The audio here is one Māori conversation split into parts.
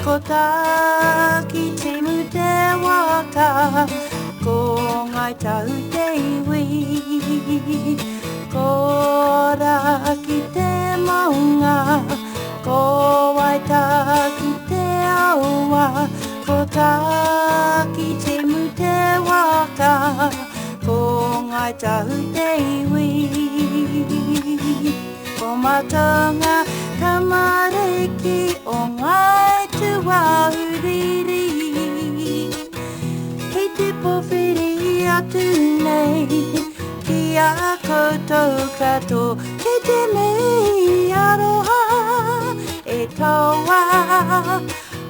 ko taki te mu te waka, ko ngai tau te iwi. Ko raki te maunga, ko waitaki te aua, ko taki te mu te waka, ko ngai tau te iwi. Ko matonga tamariki o ngai tua uriri, hei te pōwhiri atu nei, ki a koutou kato, kei te mei aroha e taua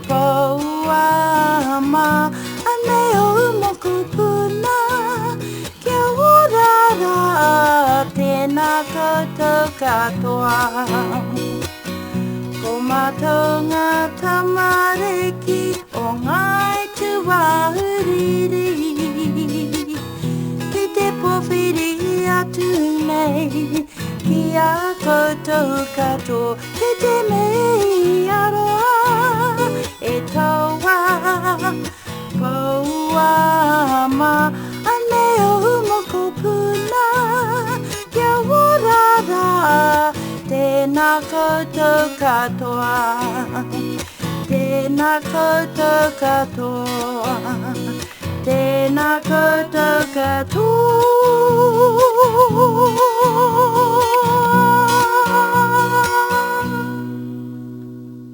paua ma anei o moku puna, kia urara tēnā koutou katoa. Ko matonga tamariki o ngai tua uriri, ki te pōwhiri atu nei, ki a koutou kato, ki te mei aroa e taua paua ma anei o moko puna, kia urara tēnā koutou katoa, tēnā koutou katoa, tēnā koutou katoa.